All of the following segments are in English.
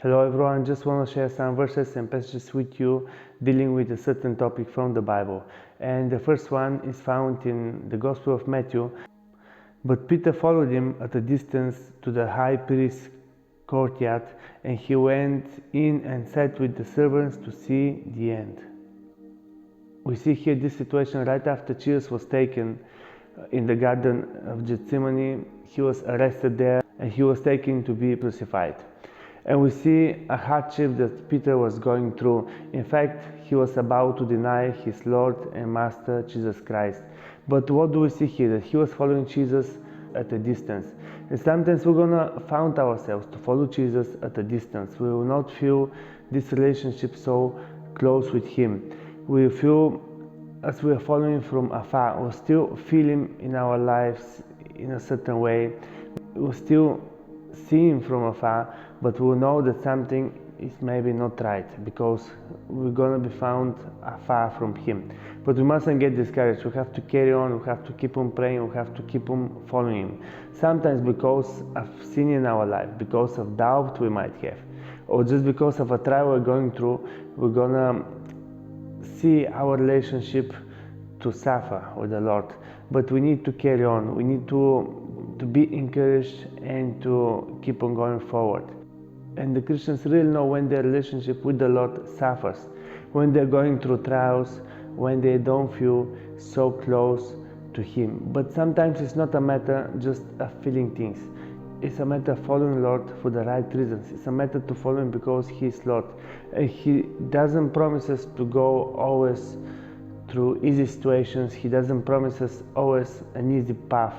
Hello everyone, just want to share some verses and passages with you dealing with a certain topic from the Bible. And the first one is found in the Gospel of Matthew. But Peter followed him at a distance to the high priest's courtyard, and he went in and sat with the servants to see the end. We see here this situation right after Jesus was taken in the Garden of Gethsemane. He was arrested there and he was taken to be crucified. And we see a hardship that Peter was going through. In fact, he was about to deny his Lord and Master, Jesus Christ. But what do we see here? That he was following Jesus at a distance. And sometimes we're gonna find ourselves to follow Jesus at a distance. We will not feel this relationship so close with him. We feel as we are following from afar. We still feel him in our lives in a certain way. We still see him from afar, but we know that something is maybe not right because we're gonna be found afar from him. But we mustn't get discouraged. We have to carry on, we have to keep on praying, we have to keep on following him. Sometimes because of sin in our life, because of doubt we might have, or just because of a trial we're going through, we're gonna see our relationship to suffer with the Lord. But we need to carry on, we need to be encouraged and to keep on going forward. And the Christians really know when their relationship with the Lord suffers, when they're going through trials, when they don't feel so close to him. But sometimes it's not a matter just of feeling things. It's a matter of following the Lord for the right reasons. It's a matter to follow him because he is Lord. And he doesn't promise us to go always through easy situations. He doesn't promise us always an easy path.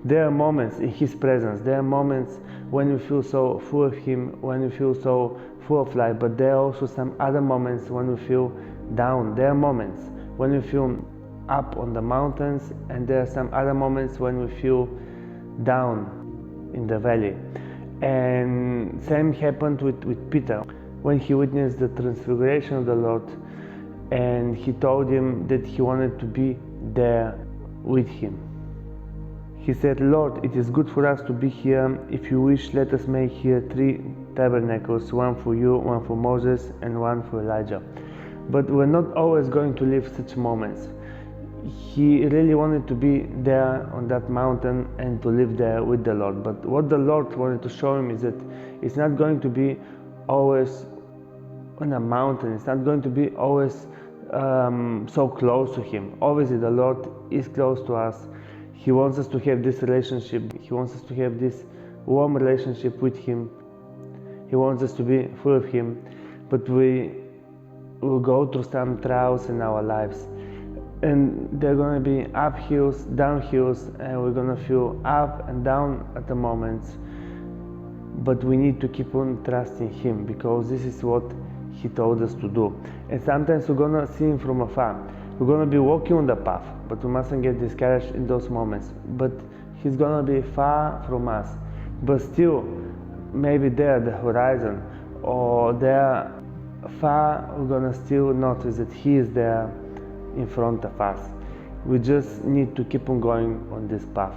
There are moments in his presence, there are moments when we feel so full of him, when we feel so full of life, but there are also some other moments when we feel down. There are moments when we feel up on the mountains, and there are some other moments when we feel down in the valley. And same happened with Peter when he witnessed the transfiguration of the Lord, and he told him that he wanted to be there with him. He said, "Lord, it is good for us to be here. If you wish, let us make here 3 tabernacles, one for you, one for Moses, and one for Elijah." But we're not always going to live such moments. He really wanted to be there on that mountain and to live there with the Lord. But what the Lord wanted to show him is that it's not going to be always on a mountain. It's not going to be always so close to him. Obviously, the Lord is close to us. He wants us to have this relationship. He wants us to have this warm relationship with him. He wants us to be full of him. But we will go through some trials in our lives. And they're going to be uphills, downhills, and we're going to feel up and down at the moments. But we need to keep on trusting him because this is what he told us to do. And sometimes we're going to see him from afar. We're going to be walking on the path, but we mustn't get discouraged in those moments. But he's going to be far from us. But still, maybe there at the horizon or there far, we're going to still notice that he is there in front of us. We just need to keep on going on this path.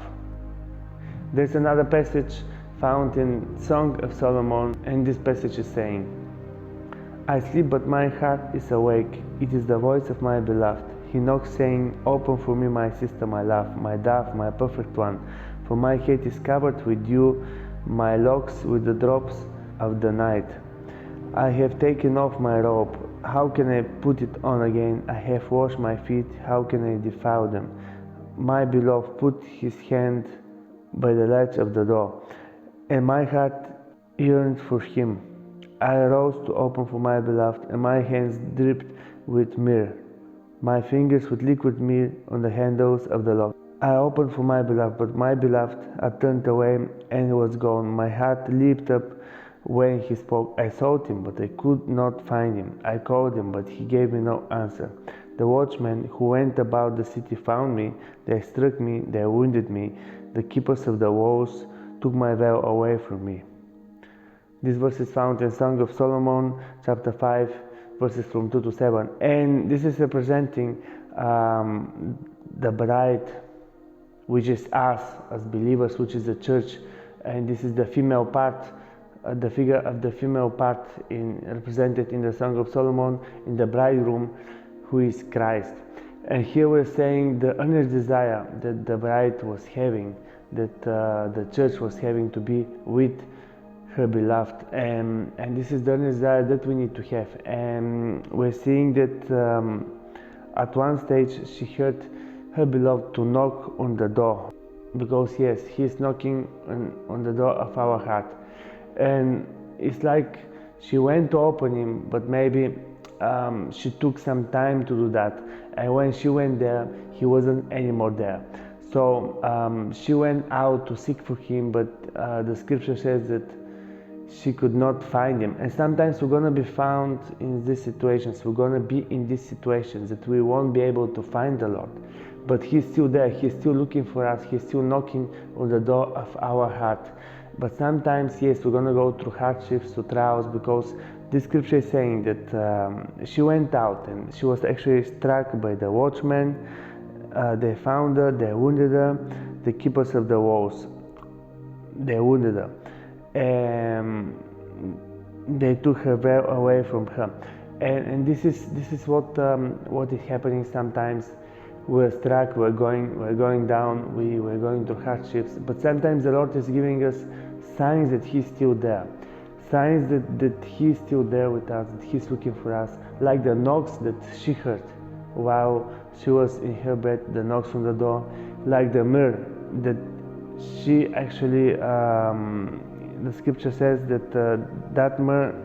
There's another passage found in Song of Solomon, and this passage is saying, "I sleep, but my heart is awake. It is the voice of my beloved. He knocks, saying, 'Open for me, my sister, my love, my dove, my perfect one. For my head is covered with dew, my locks with the drops of the night. I have taken off my robe. How can I put it on again? I have washed my feet. How can I defile them? My beloved put his hand by the latch of the door, and my heart yearned for him. I arose to open for my beloved, and my hands dripped with myrrh, my fingers with liquid myrrh on the handles of the lock. I opened for my beloved, but my beloved had turned away and was gone. My heart leaped up when he spoke. I sought him, but I could not find him. I called him, but he gave me no answer. The watchmen who went about the city found me. They struck me, they wounded me. The keepers of the walls took my veil away from me." This verse is found in Song of Solomon, chapter 5, verses from 2 to 7. And this is representing the bride, which is us as believers, which is the church. And this is the female part the figure of the female part represented in the Song of Solomon, in the bridegroom, who is Christ. And here we're saying the earnest desire that the bride was having, that the church was having to be with her beloved, and this is the earnest desire that we need to have. And we're seeing that at one stage she heard her beloved to knock on the door, because yes, he's knocking on the door of our heart. And it's like she went to open him, but maybe she took some time to do that, and when she went there, he wasn't anymore there. So she went out to seek for him, but the scripture says that she could not find him. And sometimes we're going to be found in these situations, we're going to be in these situations that we won't be able to find the Lord, but he's still there, he's still looking for us, he's still knocking on the door of our heart. But sometimes, yes, we're going to go through hardships, through trials, because this scripture is saying that she went out and she was actually struck by the watchmen. They found her, they wounded her, the keepers of the walls, they wounded her, and they took her away from her. And this is what is happening sometimes. We're struck, we're going down, we're going through hardships, but sometimes the Lord is giving us signs that he's still there, signs that he's still there with us, that he's looking for us, like the knocks that she heard while she was in her bed, the knocks on the door, like the myrrh that she actually, the scripture says that that myrrh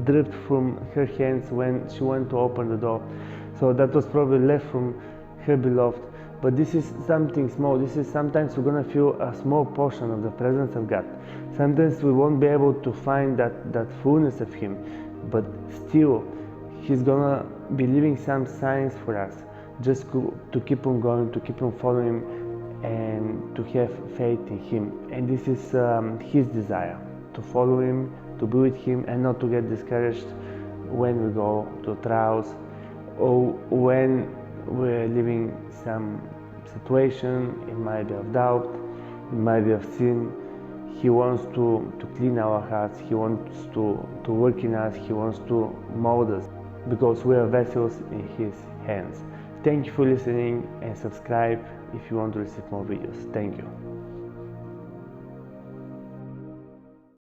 dripped from her hands when she went to open the door. So that was probably left from her beloved. But this is something small. This is sometimes we're going to feel a small portion of the presence of God. Sometimes we won't be able to find that fullness of him, but still he's going to be leaving some signs for us, just to keep on going, to keep on following him, and to have faith in him. And this is his desire, to follow him, to be with him, and not to get discouraged when we go to trials, or when we're living some situation. It might be of doubt, it might be of sin. He wants to clean our hearts, he wants to work in us, he wants to mold us, because we are vessels in his hands. Thank you for listening, and subscribe if you want to receive more videos. Thank you.